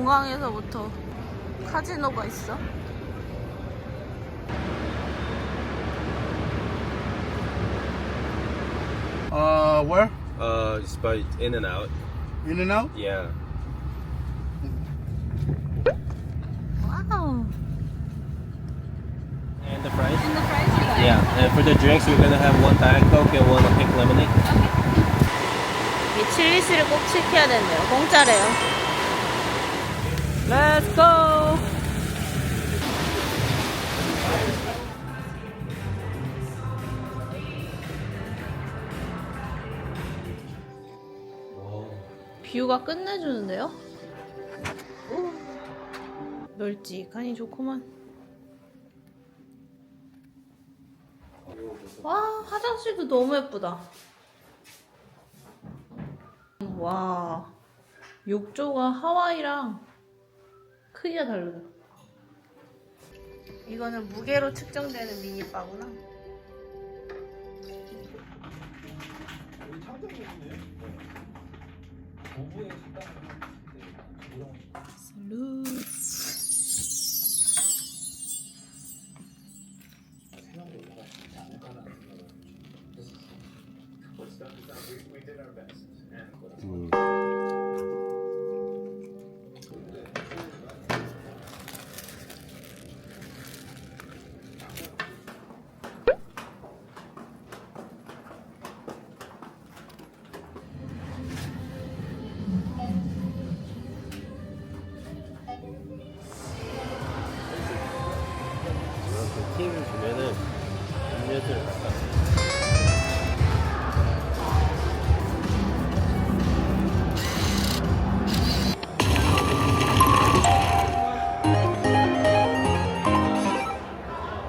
공항에서부터 카지노가 있어. Where? It's by In and Out. In and out? Yeah. 와우. And the fries? And the fries you got? Yeah. And for the drinks, we're gonna have one Diet Coke and one pink lemonade. 이 칠리씨를 꼭 시켜야 된대요. 공짜래요. Let's go! 뷰가 끝내주는데요? 오. 널찍하니 좋구만. 와, 화장실도 너무 예쁘다. 와, 욕조가 하와이랑 크기가 다르다. 이거는 무게로 측정되는 미니바구나. 살루트. 팀 주면은 음료수를 갖다 줘.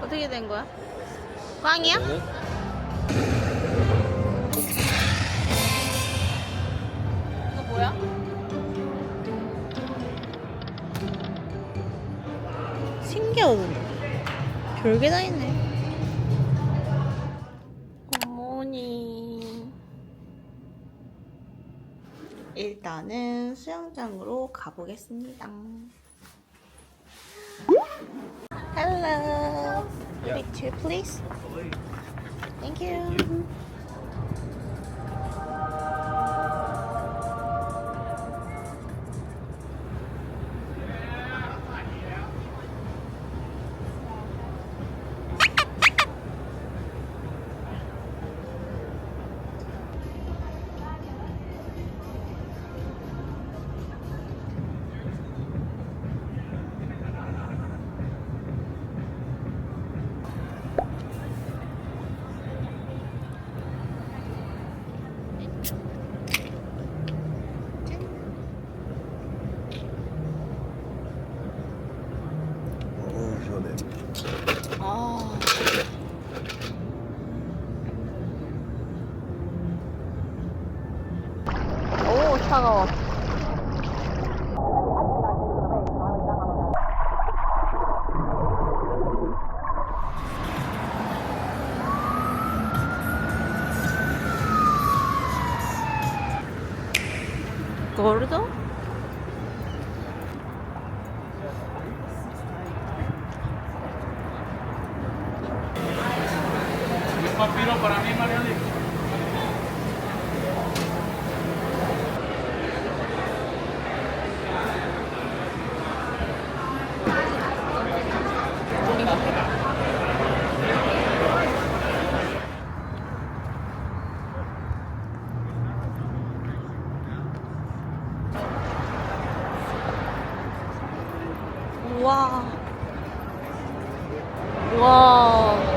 어떻게 된 거야? 꽝이야? 이거 뭐야? 신기하던데. 별게 다 있네. 굿모닝. 일단은 수영장으로 가보겠습니다. Hello. Picture, please. Thank you. 아. 오, 차가워. gordo? Papiro para mí, Mariani. 와. 와.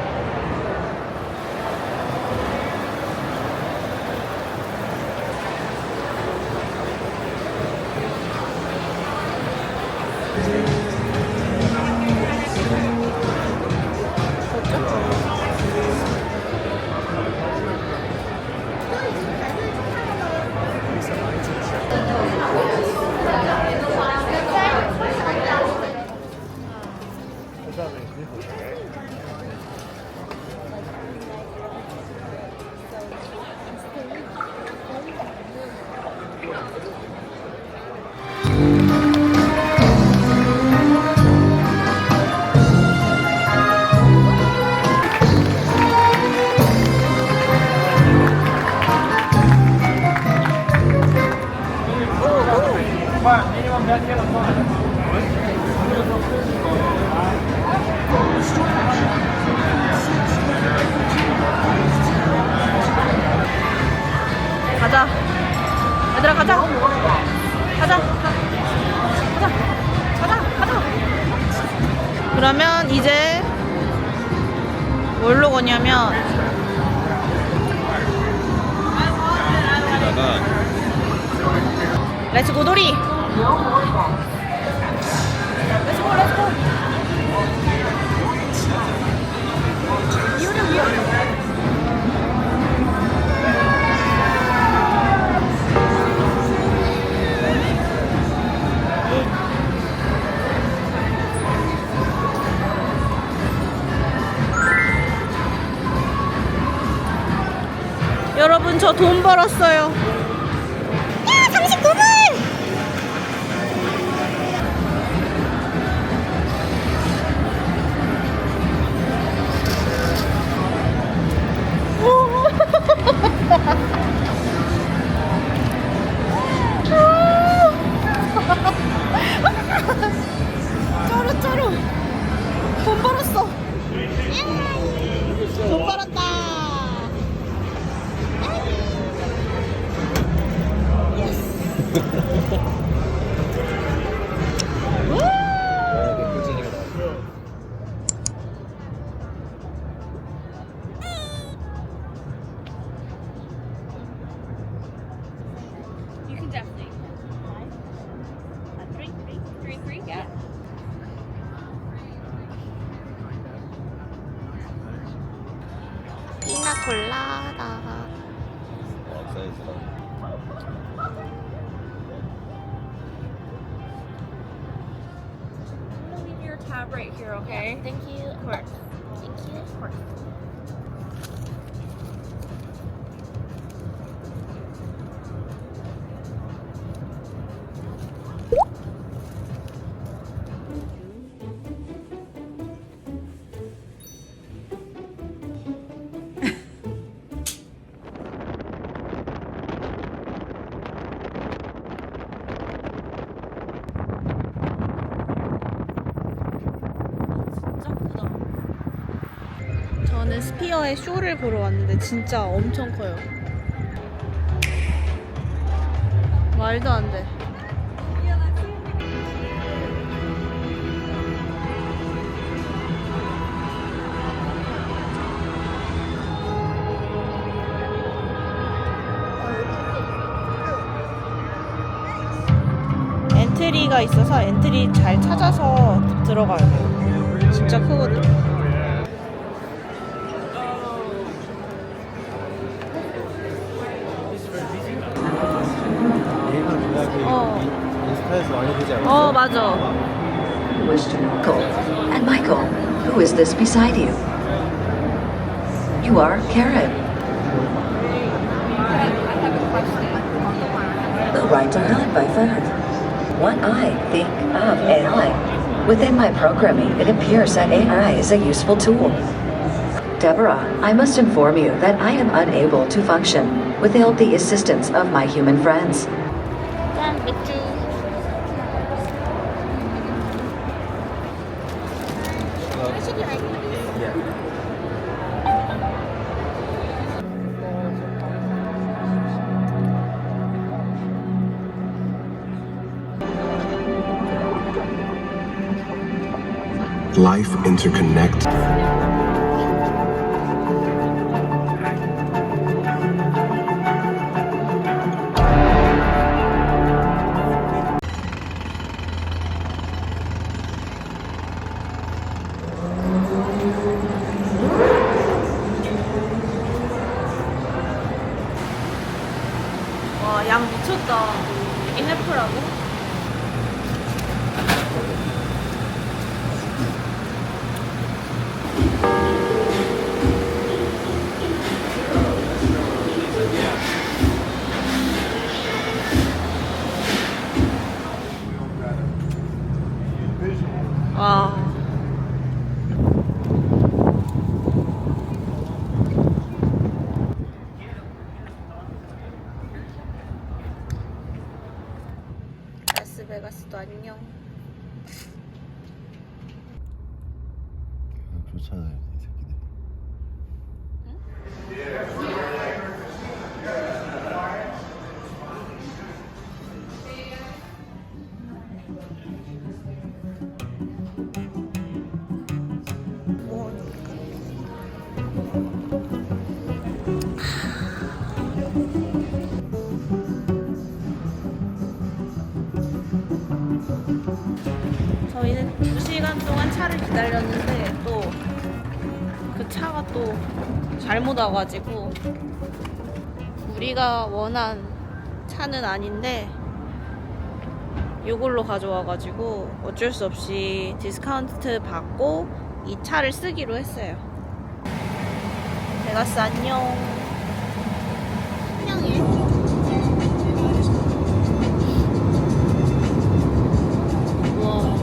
가자. 얘들아 가자. 가자. 가자. 가자. 가자. 그러면 이제 뭘로 거냐면 여기다가 렛츠고 도리. 렛츠고 렛츠고. 이유령 이유령. 여러분 저 돈 벌었어요. 야 39분. 쩌루쩌루 돈 벌었어. 돈 벌었다. You can definitely. Three, yeah. 피나콜라다. I'm gonna leave your tab right here, okay? Thank you. Of course. Thank you. Of course. 진짜 크다. 저는 스피어의 쇼를 보러 왔는데 진짜 엄청 커요. 말도 안 돼. 엔트리가 있어서 엔트리 잘 찾아서 들어가야 돼요. 진짜 크거든요. 인스타에서 많이 보지 않았어? 맞아. Mr. Michael. And Michael, who is this beside you? You are Karen. The rights are held by Fern. What I think of AI. Within my programming, it appears that AI is a useful tool. Deborah, I must inform you that I am unable to function without the assistance of my human friends. 짠, 맥주. Life interconnected. 와, 양 미쳤다. 이게 해프라고? 와. 라스베가스도 안녕. 쫓아다녀 이 새끼들. 저희는 2시간 동안 차를 기다렸는데 또 그 차가 또 잘못 와가지고 우리가 원한 차는 아닌데 이걸로 가져와가지고 어쩔 수 없이 디스카운트 받고 이 차를 쓰기로 했어요. 베가스 안녕. 안녕해. 우와.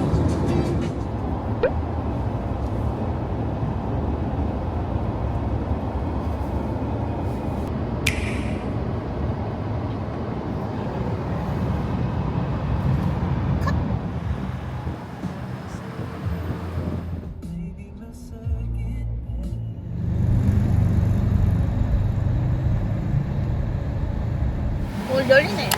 오늘 열리네.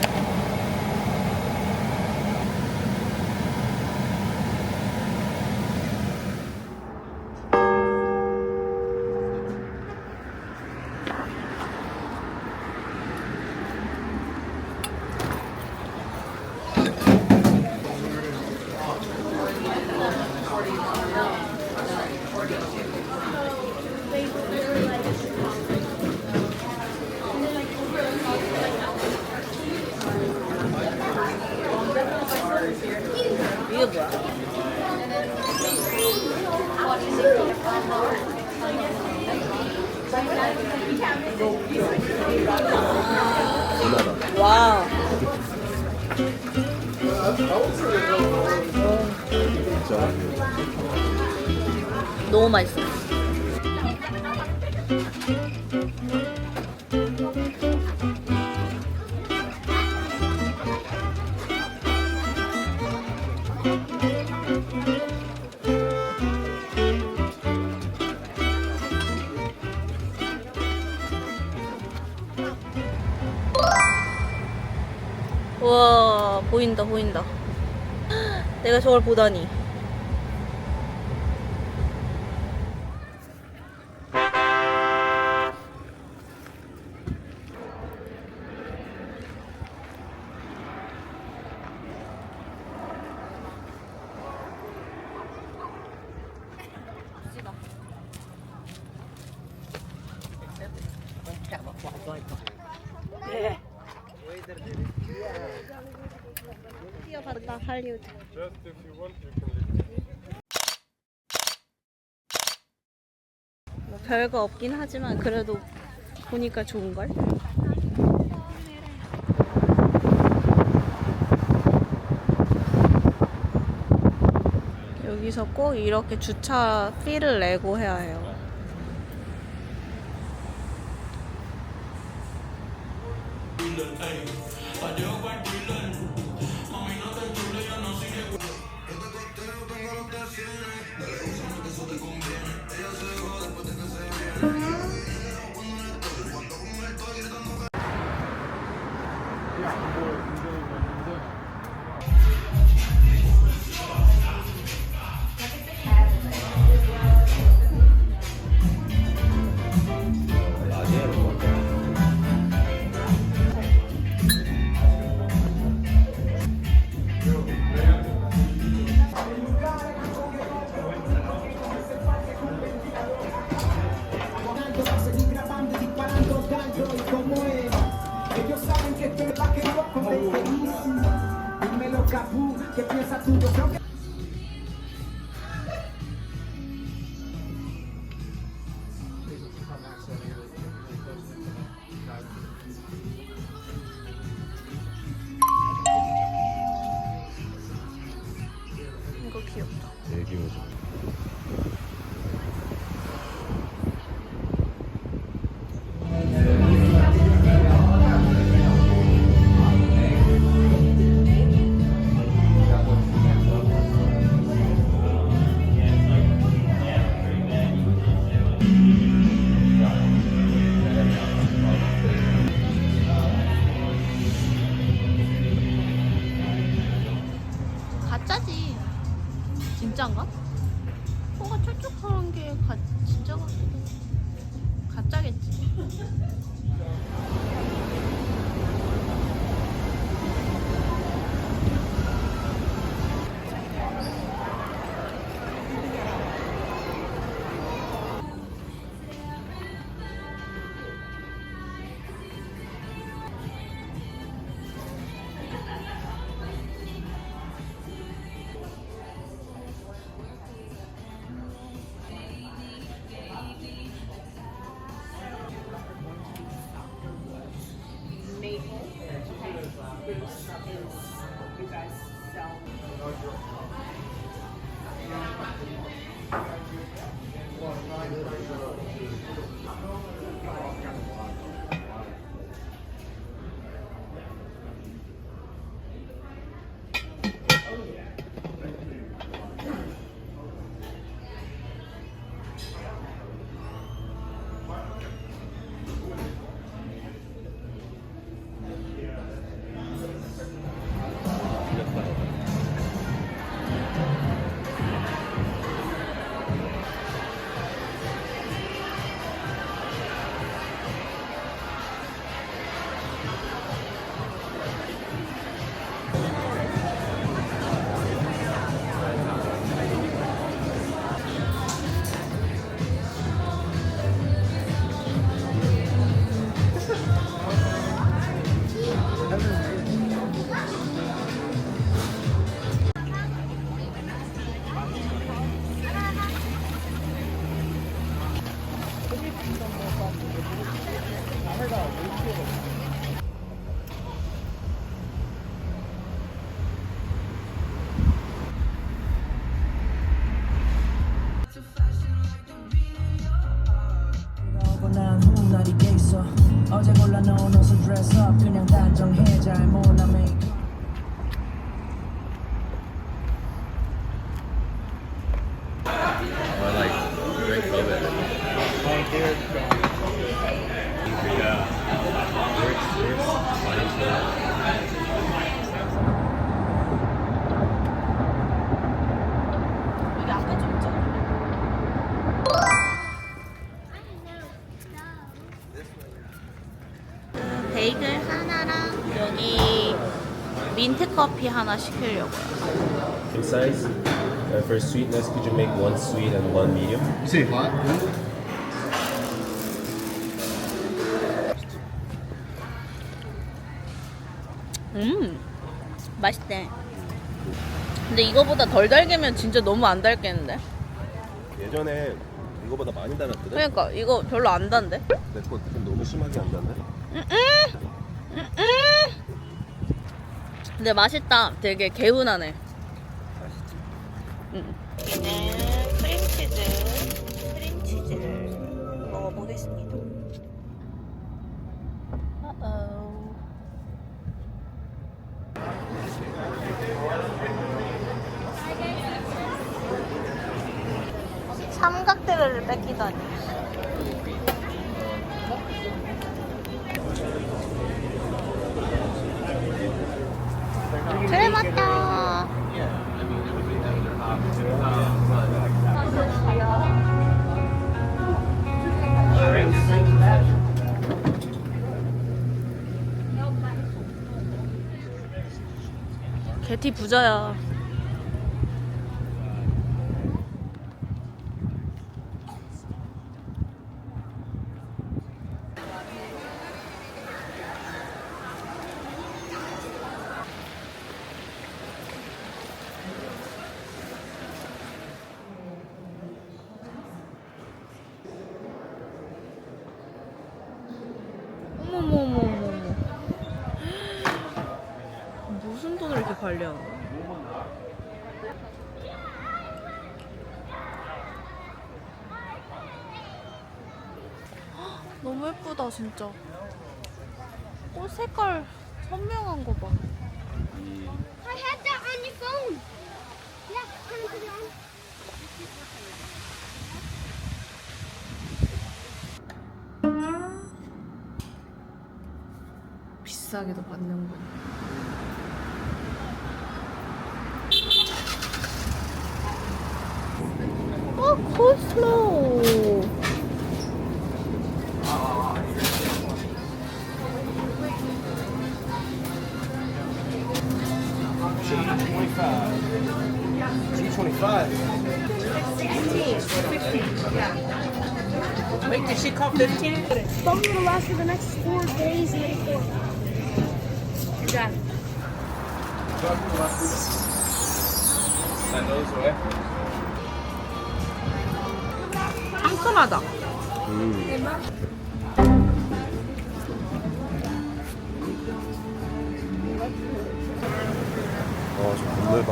이게 뭐야? 와우. 너무 맛있어. 우와, 보인다, 보인다. 내가 저걸 보다니. 뛰어바른다 할리우드. 뭐 별거 없긴 하지만 그래도 보니까 좋은걸? 여기서 꼭 이렇게 주차 피를 내고 해야 해요. 이거 귀엽다. 되게 귀여워져. 진짠가? 코가 촉촉한 게 진짜 같기도. 가짜겠지. 난 훗날이 돼 있어. 어제 골라놓은 옷을 dress up 그냥 단정해 잘 몰라 make Or like drink velvet. 여기 앞에 좀 있잖아. 베이글 하나랑 여기 민트 커피 하나 시키려고요. King size. For sweetness, could you make one sweet and one medium? You say hot? 맛있대. 근데 이거보다 덜 달게면 진짜 너무 안 달겠는데? 예전에 이거보다 많이 달았거든. 그러니까 이거 별로 안 단데? 내거 좀 너무 심하게 안 달네. 근데 맛있다. 되게 개운하네. 맛있지. 여기는 크림치즈를 먹어보겠습니다. 삼각대를 뺏기다니. 그래 맞다. 개티 부자야. 어머머머머머. 무슨 돈을 이렇게 관리하는 거야? 너무 예쁘다 진짜. 꽃 색깔 선명한 거 봐. I had that on your phone. Yeah, turn it on. 비싸게도 받는군. 코슬로우. Make the shit cost 15. Phone will last for the next 4 days and then 4. You're done. Send those away. 상큼하다. 저 건물 봐.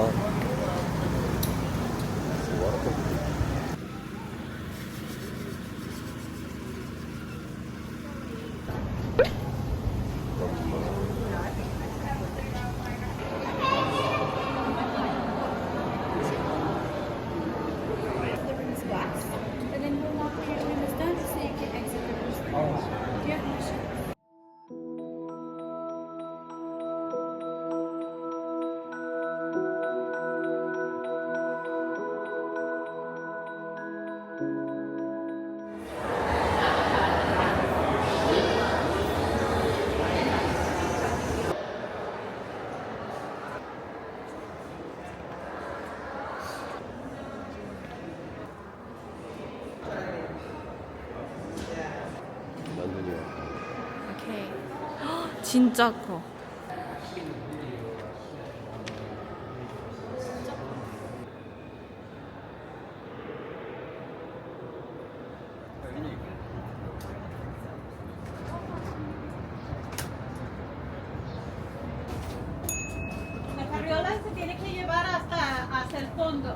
And then we'll walk when your time is done so you can exit the restaurant. Do you have questions? 오케이. 진짜 커. La carriola se tiene que llevar hasta el fondo.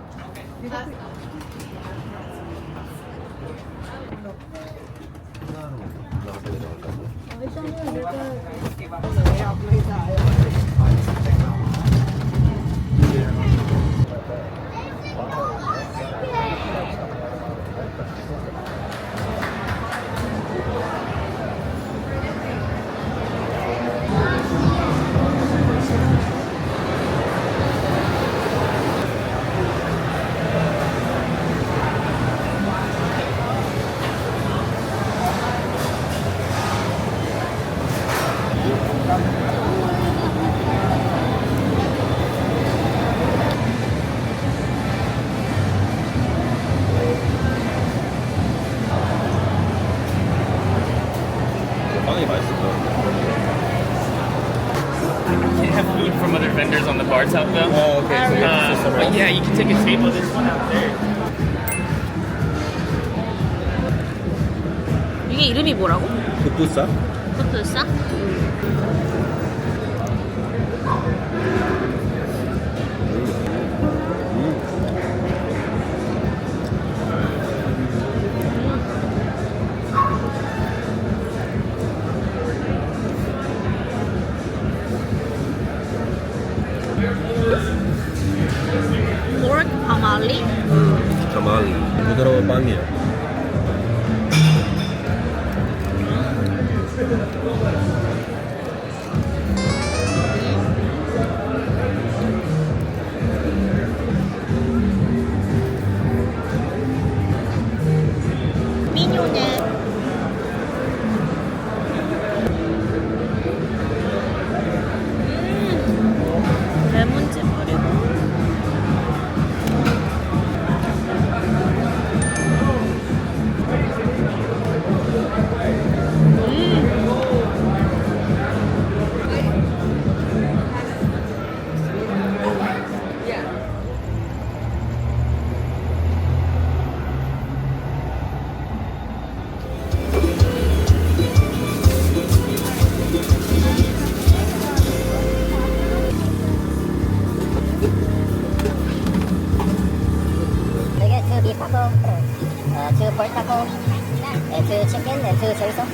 빵이 맛있을 것 같아. Can't have food from other vendors on the bar top though. Oh, okay. So you have to sit somewhere But else. yeah, you can take a table. This one out there. 이게 이름이 뭐라고? 북부싸? 푸푸싸? 포크 파말리? 가마리. 부드러운 빵이야. 미뇨네. 레몬즙 뿌리고. They get 2 beef taco, 2 pork taco, and 2 chicken, and 2 chorizo,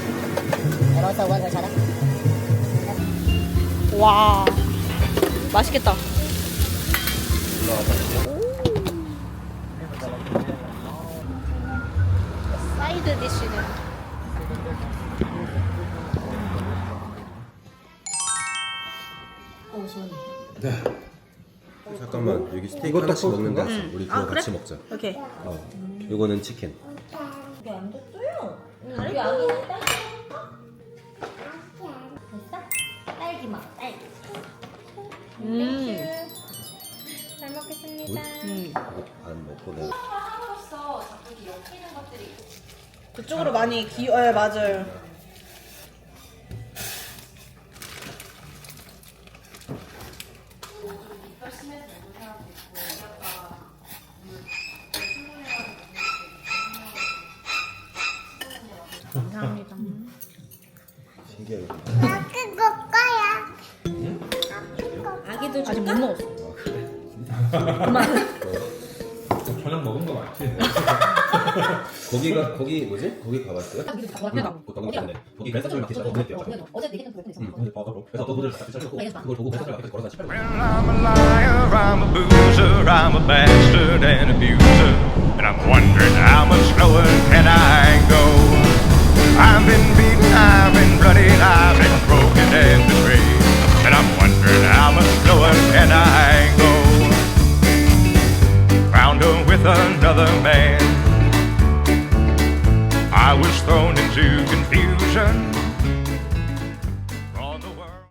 and also 1 horchata. 와, 맛있겠다. 사이드 디쉬는 잠깐만 여기 스테이크 하나씩 먹는다. 우리 그거 아, 그래? 같이 먹자. 오케이. 어. 요거는 치킨. 이게 안 됐어요. 우리 아기 딸기 먹을까? 됐어? 딸기 먹, 딸기. 잘 먹겠습니다. 반 먹고 내가. 함으로써 자꾸 이렇게 엮이는 것들이 그쪽으로 많이 네, 맞아요. 감사합니다. 신기하게. 아기도 아직 못 먹었어. 저녁 먹은 거 맞지? 거기 뭐지? 거기 가봤어요? 거기 랜서처럼 같이 보냈대요. 어제 내게 좀 그래서 어떤 분들 같이 찾고 그걸 보고 랜서처럼 같이 걸어서 Well, I'm a liar, I'm a boozer, I'm a bastard and abuser, and I'm wondering how much slower can I go? I've been beaten, I've been bloodied, I've been broken and betrayed, and I'm wondering how much slower can I go? Found her with another man. I was thrown into confusion.